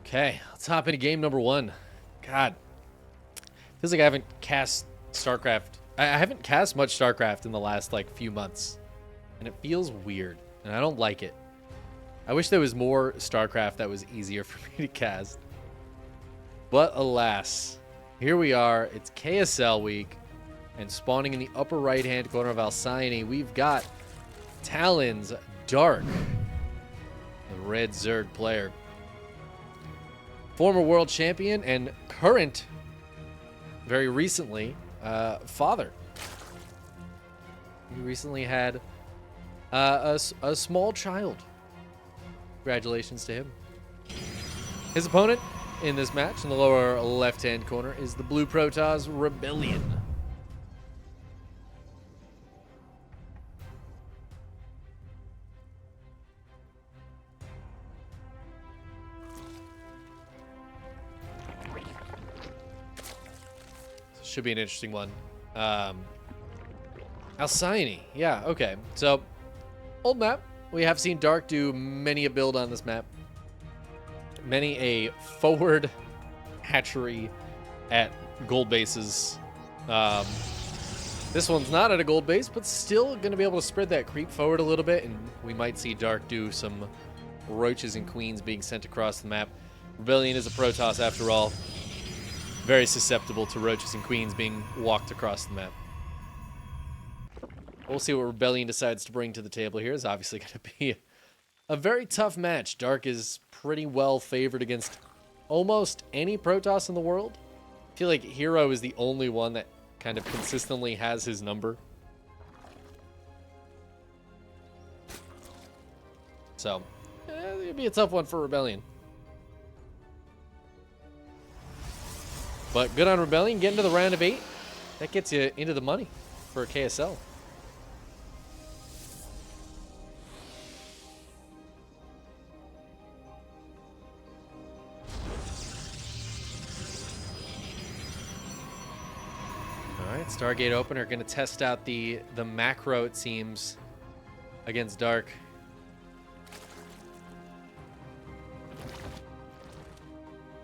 Okay, let's hop into game number one. God, feels like I haven't cast StarCraft. I haven't cast much StarCraft in the last like few months, and it feels weird, and I don't like it. I wish there was more StarCraft that was easier for me to cast. But alas, here we are. It's KSL week, and spawning in the upper right-hand corner of Alcyone, we've got Talon's Dark, the red Zerg player. Former world champion and current, very recently, father. He recently had a small child. Congratulations to him. His opponent in this match in the lower left-hand corner is the Blue Protoss ReBellioN. Should be an interesting one. Alcyone. Yeah, okay. So, old map. We have seen Dark do many a build on this map. Many a forward hatchery at gold bases. This one's not at a gold base, but still going to be able to spread that creep forward a little bit, and we might see Dark do some roaches and queens being sent across the map. ReBellioN is a Protoss after all. Very susceptible to roaches and queens being walked across the map. We'll see what ReBellioN decides to bring to the table here. It's obviously going to be a very tough match. Dark is pretty well favored against almost any Protoss in the world. I feel like Hero is the only one that kind of consistently has his number. So, it'll be a tough one for ReBellioN. But good on ReBellioN, getting to the round of 8. That gets you into the money for a KSL. Alright, Stargate opener, going to test out the macro, it seems, against Dark.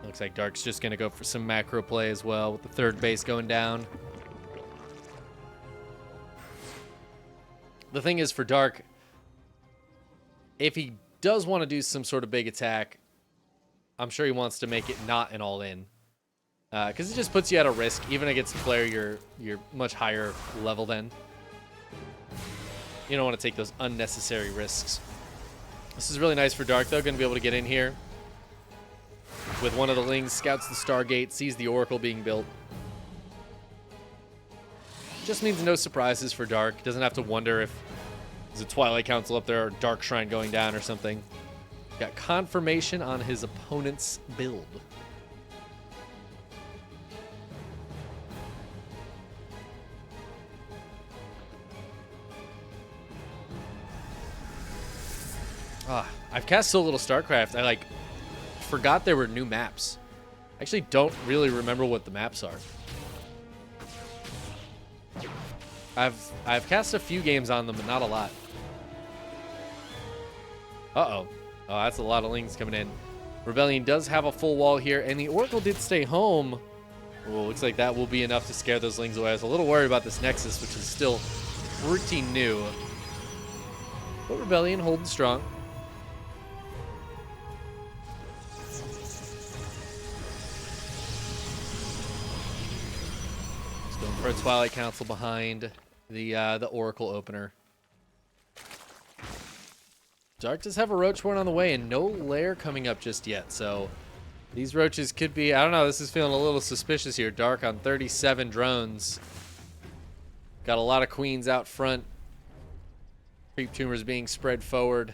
Looks like Dark's just going to go for some macro play as well, with the third base going down. The thing is for Dark, if he does want to do some sort of big attack, I'm sure he wants to make it not an all-in. Because it just puts you at a risk, even against a player you're much higher level than. You don't want to take those unnecessary risks. This is really nice for Dark, though. Going to be able to get in here with one of the Lings, scouts the Stargate, sees the Oracle being built. Just means no surprises for Dark. Doesn't have to wonder if there's a Twilight Council up there or Dark Shrine going down or something. Got confirmation on his opponent's build. I've cast so little StarCraft, I forgot there were new maps. I actually don't really remember what the maps are. I've cast a few games on them, but not a lot. Uh-oh. Oh, that's a lot of Lings coming in. ReBellioN does have a full wall here, and the Oracle did stay home. Well, looks like that will be enough to scare those Lings away. I was a little worried about this Nexus, which is still pretty new. But ReBellioN holding strong. For a Twilight Council behind the Oracle opener. Dark does have a Roach Horn on the way and no lair coming up just yet, so these roaches could be, I don't know, this is feeling a little suspicious here. Dark on 37 drones. Got a lot of queens out front. Creep tumors being spread forward.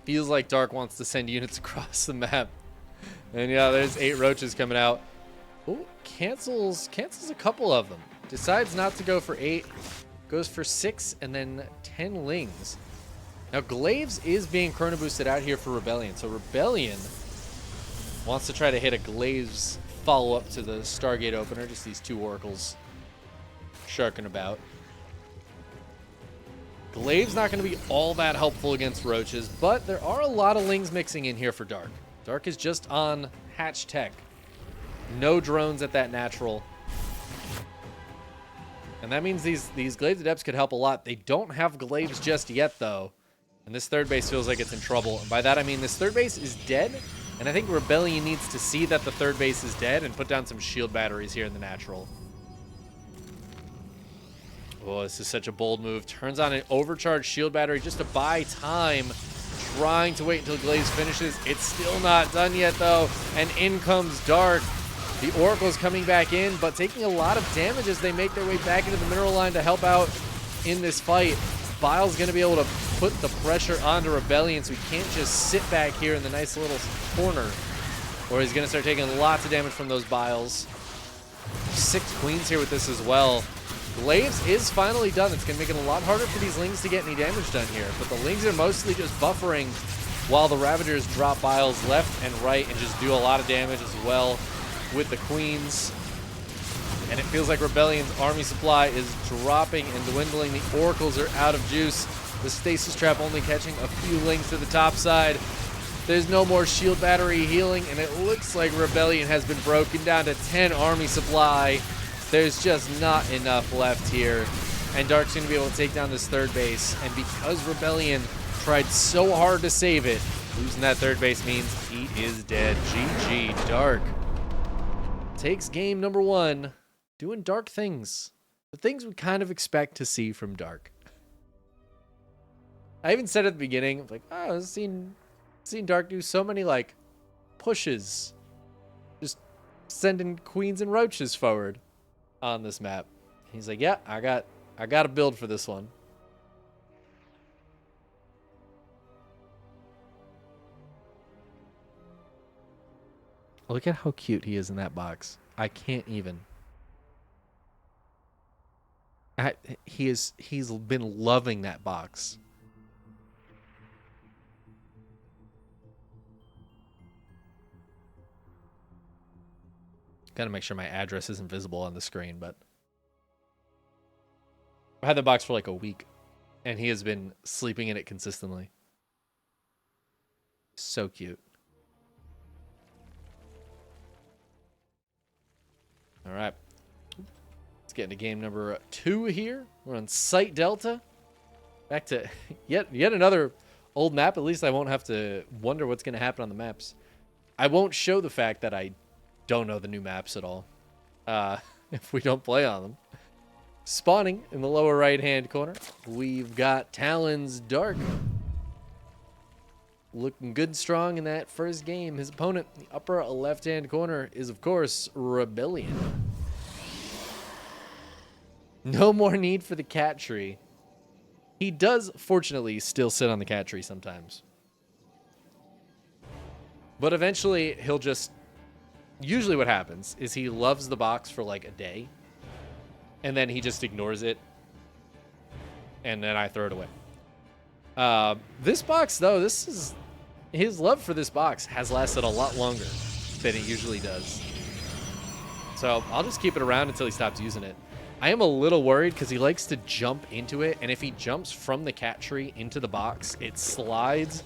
Feels like Dark wants to send units across the map. And yeah, there's 8 roaches coming out. Oh, cancels a couple of them. Decides not to go for 8. Goes for 6 and then 10 Lings. Now, Glaives is being chrono boosted out here for ReBellioN. So ReBellioN wants to try to hit a Glaives follow-up to the Stargate opener. Just these 2 Oracles sharking about. Glaive's not going to be all that helpful against roaches, but there are a lot of lings mixing in here for Dark. Dark is just on hatch tech. No drones at that natural. And that means these Glaives Adepts could help a lot. They don't have Glaives just yet, though. And this third base feels like it's in trouble. And by that, I mean this third base is dead. And I think ReBellioN needs to see that the third base is dead and put down some shield batteries here in the natural. Oh, this is such a bold move. Turns on an overcharged shield battery just to buy time. Trying to wait until Glaives finishes. It's still not done yet, though. And in comes Dark. The Oracle's coming back in, but taking a lot of damage as they make their way back into the mineral line to help out in this fight. Bile's going to be able to put the pressure onto ReBellioN, so he can't just sit back here in the nice little corner, or he's going to start taking lots of damage from those Biles. 6 queens here with this as well. Glaives is finally done. It's going to make it a lot harder for these Lings to get any damage done here, but the Lings are mostly just buffering while the Ravagers drop Biles left and right and just do a lot of damage as well with the queens. And it feels like ReBellion's army supply is dropping and dwindling. The Oracles are out of juice. The Stasis Trap only catching a few Lings to the top side. There's no more shield battery healing, and it looks like ReBellioN has been broken down to 10 army supply. There's just not enough left here. And Dark's going to be able to take down this third base. And because ReBellioN tried so hard to save it, losing that third base means he is dead. GG, Dark takes game number 1. Doing Dark things. The things we kind of expect to see from Dark. I even said at the beginning, like, oh, I've seen Dark do so many, like, pushes. Just sending queens and roaches forward on this map. He's like, yeah, I got a build for this one. Look at how cute he is in that box. I can't even. He's been loving that box. Gotta make sure my address isn't visible on the screen, but I had the box for like a week, and he has been sleeping in it consistently. So cute. All right. Let's get into game number 2 here. We're on Site Delta. Back to yet another old map. At least I won't have to wonder what's going to happen on the maps. I won't show the fact that I don't know the new maps at all if we don't play on them. Spawning in the lower right-hand corner, we've got Talon's Dark. Looking good and strong in that first game. His opponent, in the upper left-hand corner, is, of course, ReBellioN. No more need for the cat tree. He does, fortunately, still sit on the cat tree sometimes. But eventually, he'll just... Usually what happens is he loves the box for like a day, and then he just ignores it, and then I throw it away. This box, though, his love for this box has lasted a lot longer than it usually does. So I'll just keep it around until he stops using it. I am a little worried because he likes to jump into it, and if he jumps from the cat tree into the box, it slides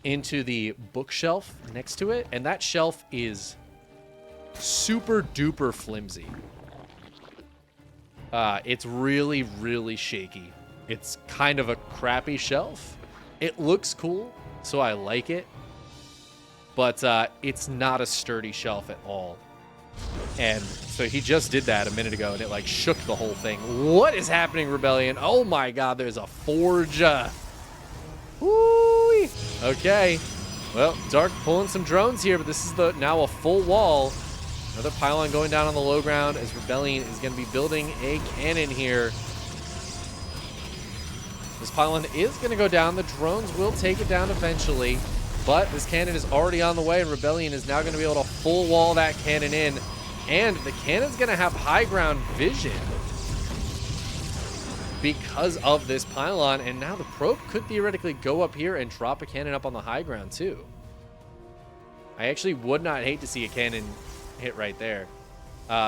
into the bookshelf next to it, and that shelf is super duper flimsy. It's really, really shaky. It's kind of a crappy shelf. It looks cool, so I like it, but it's not a sturdy shelf at all. And so he just did that a minute ago, and it like shook the whole thing. What is happening, ReBellioN? Oh my god, there's a forge. Woo! Okay. Well, Dark pulling some drones here, but this is now a full wall. Another pylon going down on the low ground as ReBellioN is going to be building a cannon here. This pylon is going to go down. The drones will take it down eventually, but this cannon is already on the way, and ReBellioN is now going to be able to full wall that cannon in. And the cannon's going to have high ground vision because of this pylon, and now the probe could theoretically go up here and drop a cannon up on the high ground too. I actually would not hate to see a cannon hit right there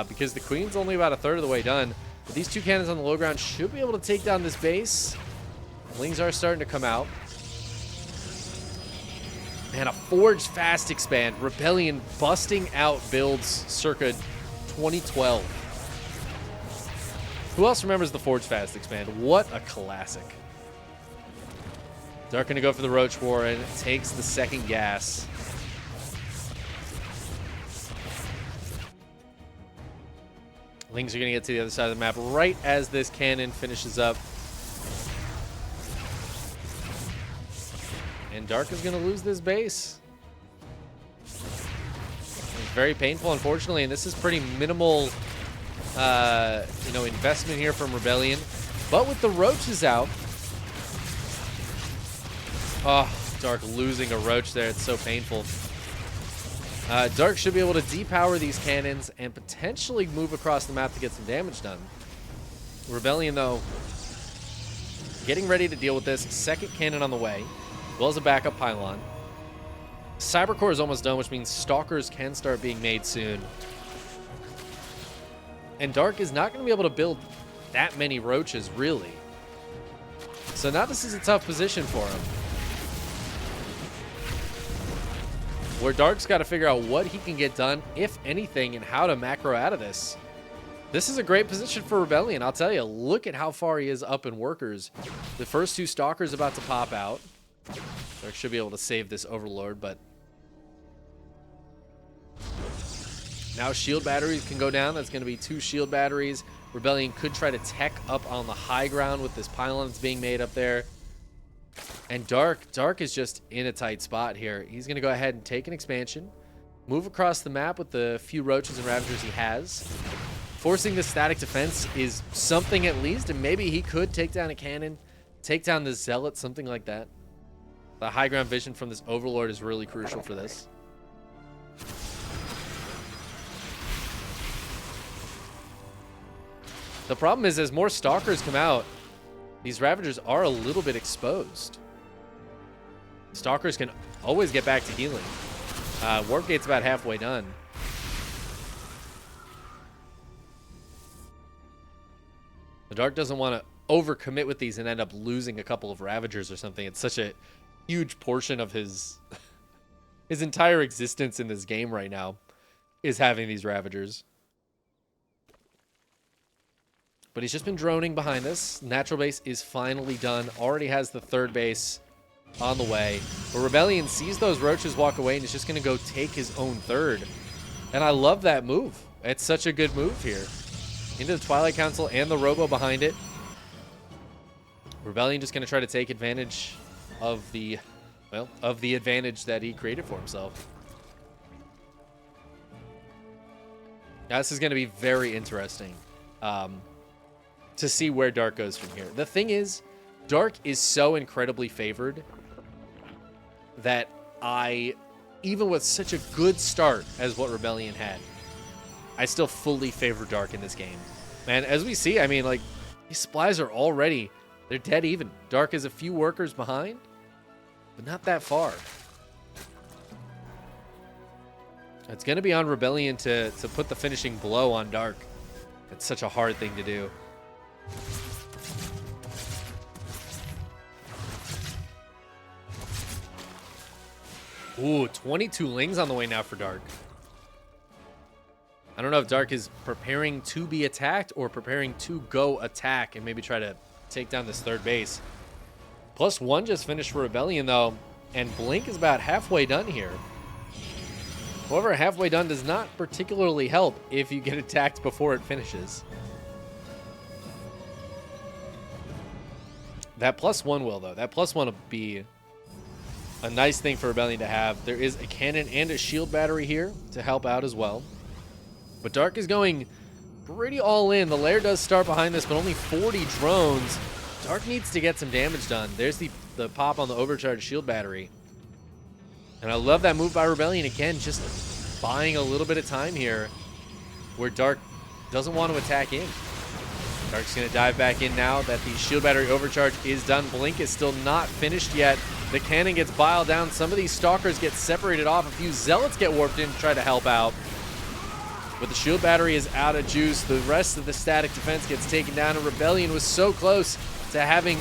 because the queen's only about a third of the way done, but these two cannons on the low ground should be able to take down this base. Lings are starting to come out. Man, a Forge fast expand. ReBellioN busting out builds circa 2012. Who else remembers the Forge fast expand? What a classic. Dark gonna go for the Roach Warren. Takes the second gas. Lings are gonna get to the other side of the map right as this cannon finishes up. And Dark is going to lose this base. It's very painful, unfortunately, and this is pretty minimal, investment here from ReBellioN. But with the roaches out, oh, Dark losing a roach there. It's so painful. Dark should be able to depower these cannons and potentially move across the map to get some damage done. ReBellioN, though, getting ready to deal with this. Second cannon on the way, as well as a backup pylon. Cybercore is almost done, which means Stalkers can start being made soon. And Dark is not going to be able to build that many roaches, really. So now this is a tough position for him, where Dark's got to figure out what he can get done, if anything, and how to macro out of this. This is a great position for ReBellioN, I'll tell you. Look at how far he is up in workers. The first two Stalkers about to pop out. Dark should be able to save this Overlord, but now shield batteries can go down. That's going to be 2 shield batteries. ReBellioN could try to tech up on the high ground with this pylon that's being made up there. And Dark is just in a tight spot here. He's going to go ahead and take an expansion, move across the map with the few roaches and ravagers he has. Forcing the static defense is something at least, and maybe he could take down a cannon, take down the zealot, something like that. The high ground vision from this Overlord is really crucial for this. The problem is, as more Stalkers come out, these Ravagers are a little bit exposed. Stalkers can always get back to healing. Warp Gate's about halfway done. The Dark doesn't want to overcommit with these and end up losing a couple of Ravagers or something. It's such a huge portion of his entire existence in this game right now is having these Ravagers. But he's just been droning behind this. Natural base is finally done. Already has the third base on the way. But ReBellioN sees those roaches walk away and is just going to go take his own third. And I love that move. It's such a good move here. Into the Twilight Council and the Robo behind it. ReBellioN just going to try to take advantage of the advantage that he created for himself. Now this is going to be very interesting to see where Dark goes from here. The thing is, Dark is so incredibly favored that even with such a good start as what ReBellioN had, I still fully favor Dark in this game. Man, as we see, I mean, like, these supplies are already, they're dead even. Dark is a few workers behind, but not that far. It's going to be on ReBellioN to put the finishing blow on Dark. It's such a hard thing to do. Ooh, 22 Lings on the way now for Dark. I don't know if Dark is preparing to be attacked or preparing to go attack and maybe try to take down this third base. +1 just finished for ReBellioN, though, and Blink is about halfway done here. However, halfway done does not particularly help if you get attacked before it finishes. That +1 will, though. That +1 will be a nice thing for ReBellioN to have. There is a cannon and a shield battery here to help out as well. But Dark is going pretty all in. The lair does start behind this, but only 40 drones. Dark needs to get some damage done. There's the pop on the overcharged shield battery. And I love that move by ReBellioN. Again, just buying a little bit of time here where Dark doesn't want to attack in. Dark's going to dive back in now that the shield battery overcharge is done. Blink is still not finished yet. The cannon gets biled down. Some of these Stalkers get separated off. A few Zealots get warped in to try to help out. But the shield battery is out of juice. The rest of the static defense gets taken down, and ReBellioN was so close to having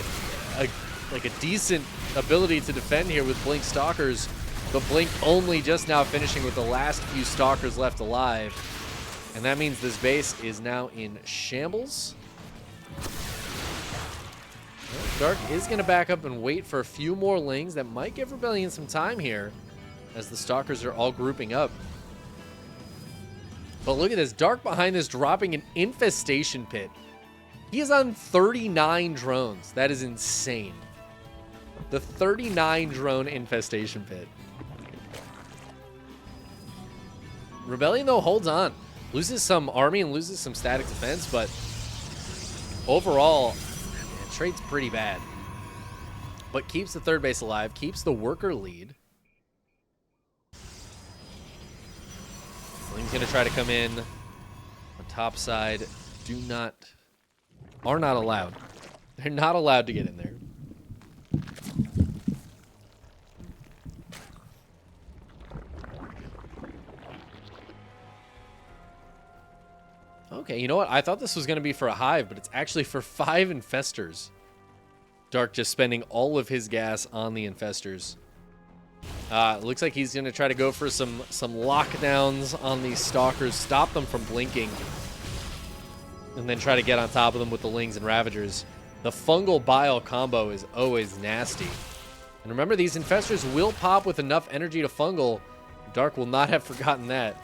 a like a decent ability to defend here with Blink Stalkers, but Blink only just now finishing with the last few Stalkers left alive. And that means this base is now in shambles. Dark is going to back up and wait for a few more lings. That might give ReBellioN some time here as the Stalkers are all grouping up. But look at this. Dark behind this dropping an infestation pit. He is on 39 drones. That is insane. The 39 drone infestation pit. ReBellioN, though, holds on. Loses some army and loses some static defense, but overall, man, trade's pretty bad. But keeps the third base alive, keeps the worker lead. Ling's going to try to come in on top side. Are not allowed. They're not allowed to get in there. Okay, you know what? I thought this was going to be for a hive, but it's actually for 5 infestors. Dark just spending all of his gas on the infestors. Looks like he's going to try to go for some lockdowns on these stalkers, stop them from blinking, and then try to get on top of them with the lings and ravagers. The fungal bile combo is always nasty. And remember, these infestors will pop with enough energy to fungal. Dark will not have forgotten that.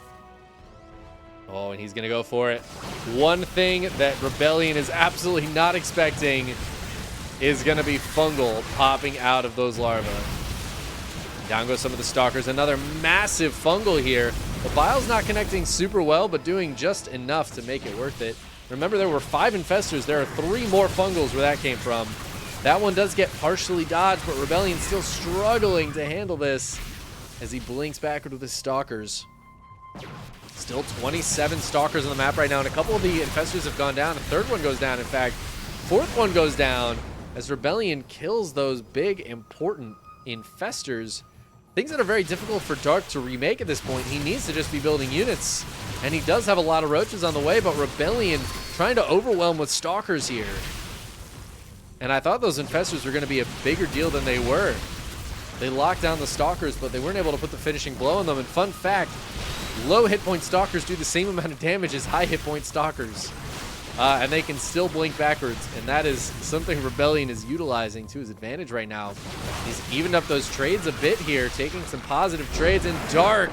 Oh, and he's going to go for it. One thing that ReBellioN is absolutely not expecting is going to be fungal popping out of those larvae. Down goes some of the stalkers. Another massive fungal here. The bile's not connecting super well, but doing just enough to make it worth it. Remember, there were 5 infestors. There are 3 more fungals where that came from. That one does get partially dodged, but ReBellion's still struggling to handle this as he blinks backward with his stalkers. Still 27 stalkers on the map right now, and a couple of the infestors have gone down. A third one goes down, in fact. Fourth one goes down as ReBellioN kills those big, important infestors. Things that are very difficult for Dark to remake at this point. He needs to just be building units, and he does have a lot of roaches on the way, but ReBellioN trying to overwhelm with stalkers here. And I thought those infestors were going to be a bigger deal than they were. They locked down the stalkers, but they weren't able to put the finishing blow on them. And fun fact, low hit point stalkers do the same amount of damage as high hit point stalkers. And they can still blink backwards, and that is something ReBellioN is utilizing to his advantage right now. He's evened up those trades a bit here, taking some positive trades, and Dark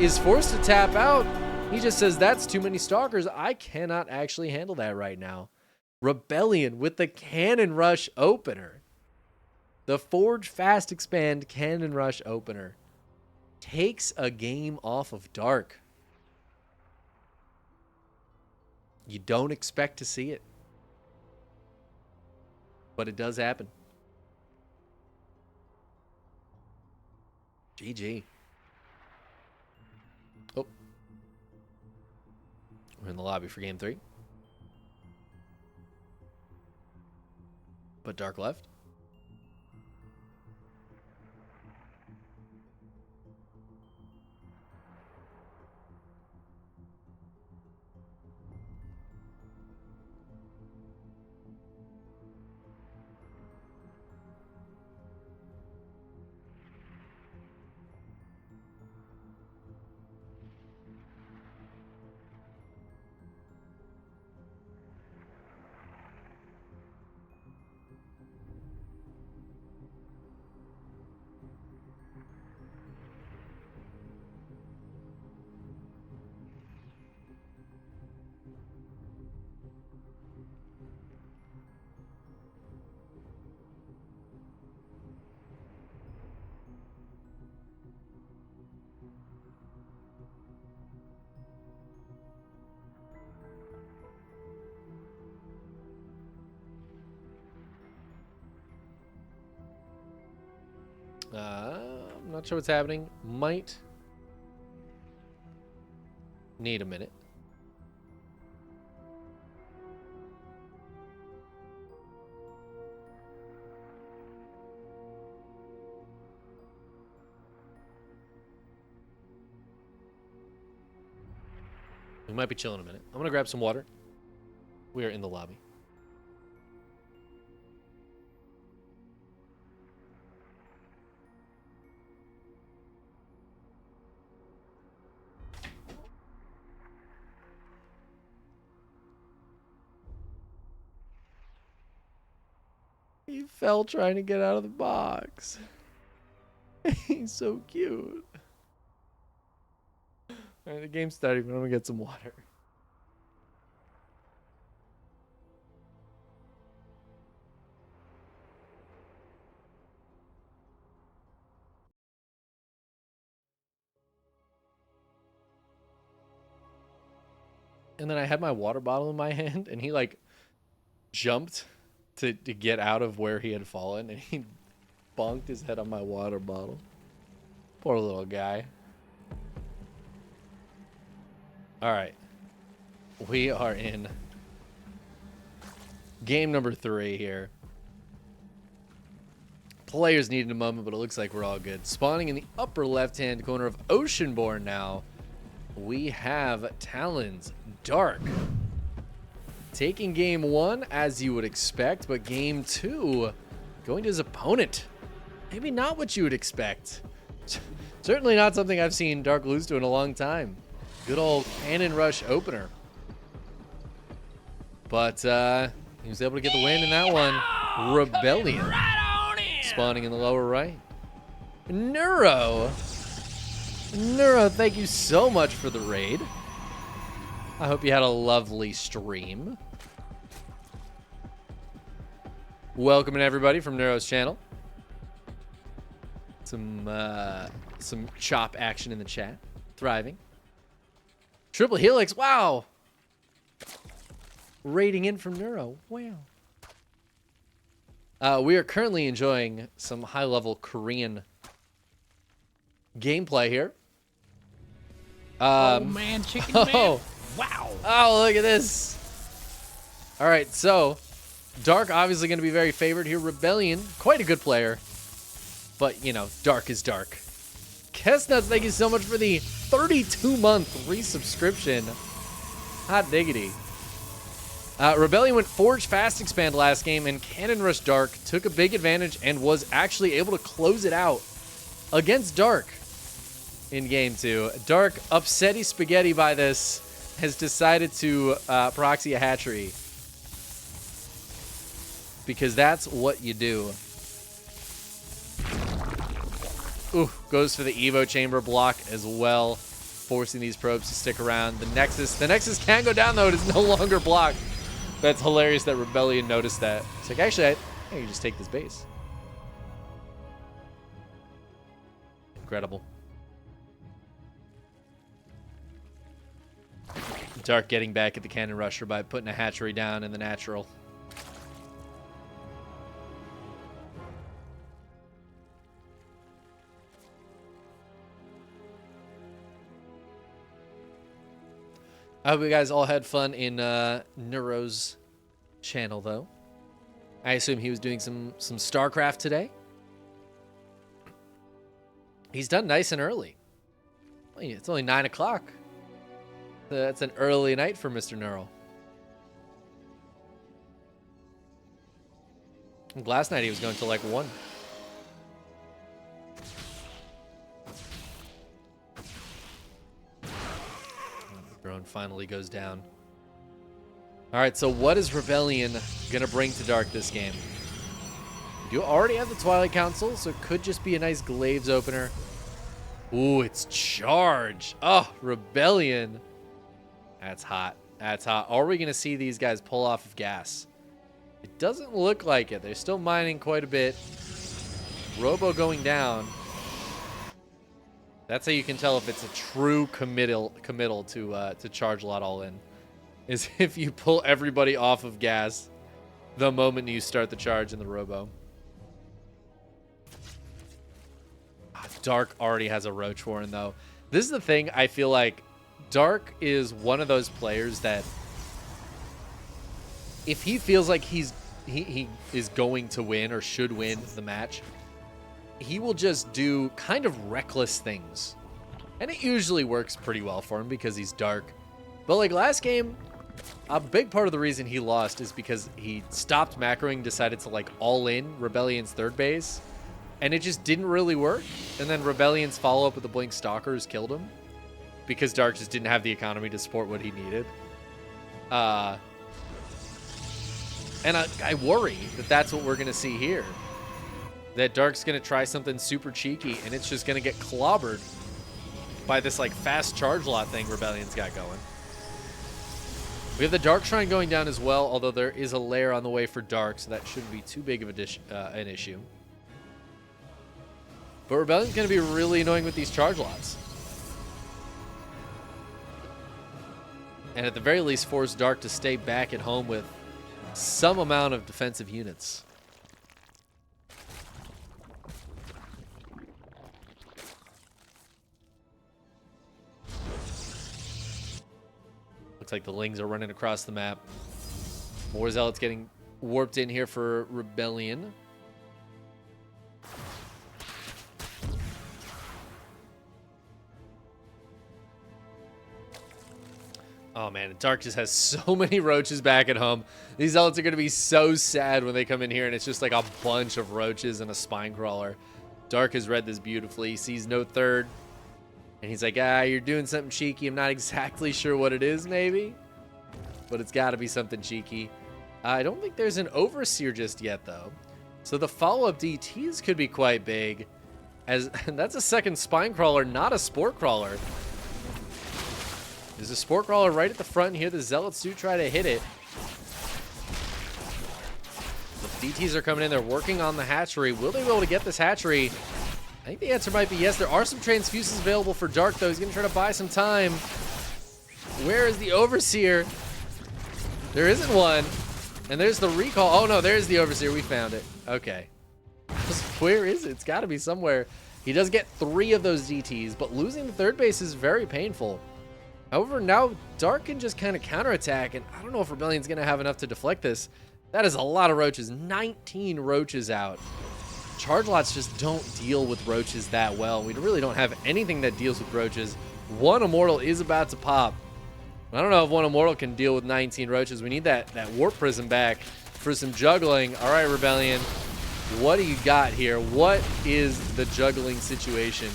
is forced to tap out. He just says, that's too many stalkers. I cannot actually handle that right now. ReBellioN with the Cannon Rush opener. The Forge Fast Expand Cannon Rush opener takes a game off of Dark. You don't expect to see it, but it does happen. GG. Oh. We're in the lobby for game 3. But Dark left. I'm not sure what's happening. Might need a minute. We might be chilling a minute. I'm gonna grab some water. We are in the lobby. He fell trying to get out of the box. He's so cute. All right, the game's starting. I'm gonna get some water. And then I had my water bottle in my hand, and he like jumped to get out of where he had fallen, and he bonked his head on my water bottle. Poor little guy. All right. We are in game number 3 here. Players needed a moment, but it looks like we're all good. Spawning in the upper left-hand corner of Oceanborn now, we have Talons Dark. Taking game 1, as you would expect, but game 2, going to his opponent. Maybe not what you would expect. Certainly not something I've seen Dark lose to in a long time. Good old Cannon Rush opener. But he was able to get the win in that one. ReBellioN spawning in the lower right. Neuro, thank you so much for the raid. I hope you had a lovely stream. Welcoming everybody from Neuro's channel. Some chop action in the chat. Thriving. Triple Helix, wow. Raiding in from Neuro, wow. We are currently enjoying some high-level Korean gameplay here. Oh man, Chickenman! Oh, wow! Oh, look at this! All right, so Dark obviously going to be very favored here. ReBellioN, quite a good player, but you know, Dark is Dark. Kessnuts, thank you so much for the 32-month resubscription. Hot diggity. ReBellioN went Forge Fast Expand last game, and Cannon Rush Dark took a big advantage and was actually able to close it out against Dark in game 2. Dark, upsetty spaghetti by this, has decided to proxy a hatchery. Because that's what you do. Ooh, goes for the Evo Chamber block as well, forcing these probes to stick around. The Nexus can go down, though. It is no longer blocked. That's hilarious that ReBellioN noticed that. It's like, actually, I can just take this base. Incredible. Dark getting back at the Cannon Rusher by putting a hatchery down in the natural. I hope you guys all had fun in Neuro's channel, though. I assume he was doing some StarCraft today. He's done nice and early. It's only 9 o'clock. That's an early night for Mr. Neuro. Last night he was going till like 1. Drone finally goes down. All right, so what is ReBellioN gonna bring to Dark this game? You already have the Twilight Council, so it could just be a nice Glaives opener. Ooh, it's Charge. Oh, ReBellioN. That's hot. That's hot. Are we gonna see these guys pull off of gas? It doesn't look like it. They're still mining quite a bit. Robo going down. That's how you can tell if it's a true committal to Charge Lot All In, is if you pull everybody off of gas the moment you start the charge in the Robo. Dark already has a Roach Warren, though. This is the thing. I feel like Dark is one of those players that if he feels like he is going to win or should win the match, he will just do kind of reckless things. And it usually works pretty well for him because he's Dark. But like last game, a big part of the reason he lost is because he stopped macroing, decided to like all in ReBellion's third base, and it just didn't really work. And then ReBellion's follow-up with the Blink Stalkers killed him because Dark just didn't have the economy to support what he needed. And And I worry that that's what we're going to see here. That Dark's going to try something super cheeky, and it's just going to get clobbered by this like fast charge lot thing ReBellion's got going. We have the Dark Shrine going down as well, although there is a lair on the way for Dark, so that shouldn't be too big of an issue. But ReBellion's going to be really annoying with these charge lots. And at the very least, force Dark to stay back at home with some amount of defensive units. Looks like the Lings are running across the map. More Zealots getting warped in here for ReBellioN. Oh man, Dark just has so many roaches back at home. These Zealots are going to be so sad when they come in here and it's just like a bunch of roaches and a spine crawler. Dark has read this beautifully. He sees no third. And he's like, you're doing something cheeky. I'm not exactly sure what it is, maybe. But it's got to be something cheeky. I don't think there's an Overseer just yet, though. So the follow-up DTs could be quite big. And that's a second spine crawler, not a sport crawler. There's a sport crawler right at the front here. The Zealots do try to hit it. The DTs are coming in. They're working on the hatchery. Will they be able to get this hatchery? I think the answer might be yes. There are some transfuses available for Dark, though. He's going to try to buy some time. Where is the Overseer? There isn't one. And there's the recall. Oh, no, there's the Overseer. We found it. Okay. Where is it? It's got to be somewhere. He does get 3 of those DTs, but losing the third base is very painful. However, now Dark can just kind of counterattack, and I don't know if ReBellion's going to have enough to deflect this. That is a lot of roaches. 19 roaches out. Charge lots just don't deal with roaches that well. We really don't have anything that deals with roaches. One Immortal is about to pop. I don't know if one Immortal can deal with 19 roaches. We need that Warp Prism back for some juggling. All right, ReBellioN, what do you got here? What is the juggling situation?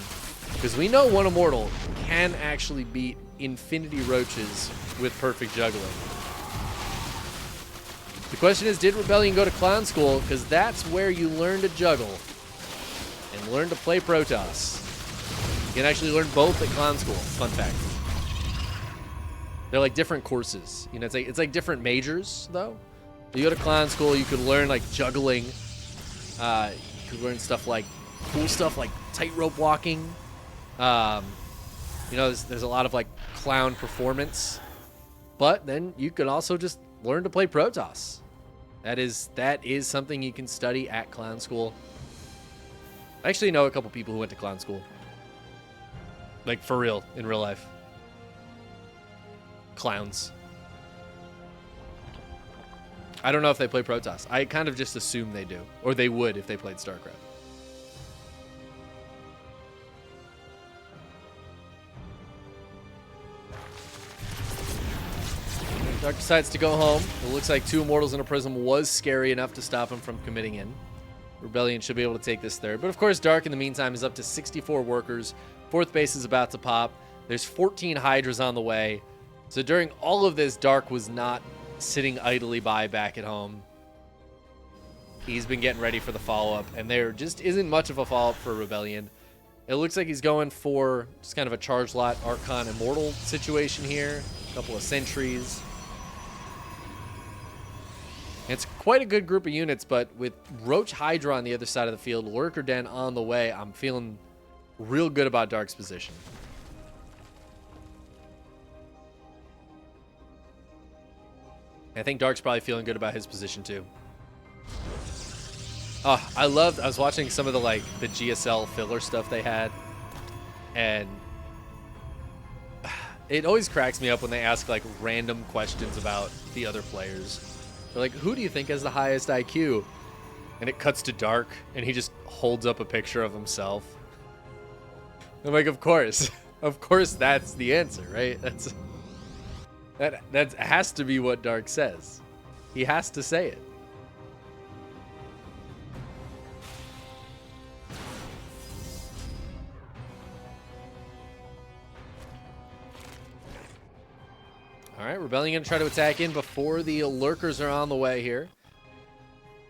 Because we know one Immortal can actually beat infinity roaches with perfect juggling. The question is, did ReBellioN go to Clown School? Because that's where you learn to juggle and learn to play Protoss. You can actually learn both at Clown School. Fun fact. They're like different courses. You know, it's like different majors, though. You go to Clown School, you could learn like juggling. You could learn stuff like cool stuff like tightrope walking. You know, there's a lot of like clown performance. But then you can also just learn to play Protoss. That is something you can study at Clown School. I actually know a couple people who went to Clown School. Like, for real, in real life. Clowns. I don't know if they play Protoss. I kind of just assume they do. Or they would if they played StarCraft. Dark decides to go home. It looks like 2 Immortals and a Prism was scary enough to stop him from committing in. ReBellioN should be able to take this third. But of course, Dark in the meantime is up to 64 workers. 4th base is about to pop. There's 14 Hydras on the way. So during all of this, Dark was not sitting idly by back at home. He's been getting ready for the follow-up, and there just isn't much of a follow-up for ReBellioN. It looks like he's going for just kind of a charge lot Archon Immortal situation here. A couple of sentries. It's quite a good group of units, but with Roach Hydra on the other side of the field, Lurker Den on the way, I'm feeling real good about Dark's position. I think Dark's probably feeling good about his position too. Oh, I was watching some of the the GSL filler stuff they had, and it always cracks me up when they ask like random questions about the other players. They're like, who do you think has the highest IQ? And it cuts to Dark, and he just holds up a picture of himself. I'm like, of course. Of course that's the answer, right? That has to be what Dark says. He has to say it. All right, ReBellioN going to try to attack in before the Lurkers are on the way here.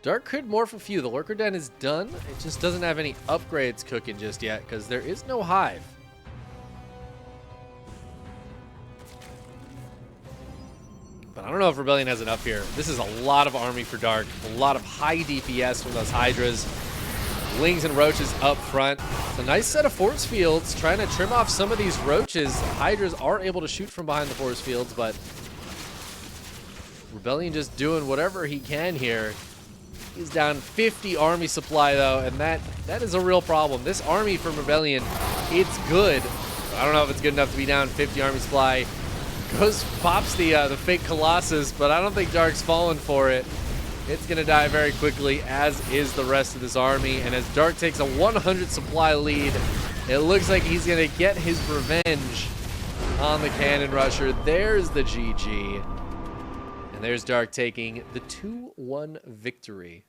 Dark could morph a few. The Lurker Den is done. It just doesn't have any upgrades cooking just yet because there is no hive. But I don't know if ReBellioN has enough here. This is a lot of army for Dark. A lot of high DPS from those Hydras. Lings and Roaches up front. It's a nice set of force fields. Trying to trim off some of these Roaches. Hydras are able to shoot from behind the force fields, but ReBellioN just doing whatever he can here. He's down 50 army supply, though, and that is a real problem. This army from ReBellioN, it's good. I don't know if it's good enough to be down 50 army supply. Pops the fake Colossus, but I don't think Dark's falling for it. It's going to die very quickly, as is the rest of this army. And as Dark takes a 100 supply lead, it looks like he's going to get his revenge on the Cannon Rusher. There's the GG. And there's Dark taking the 2-1 victory.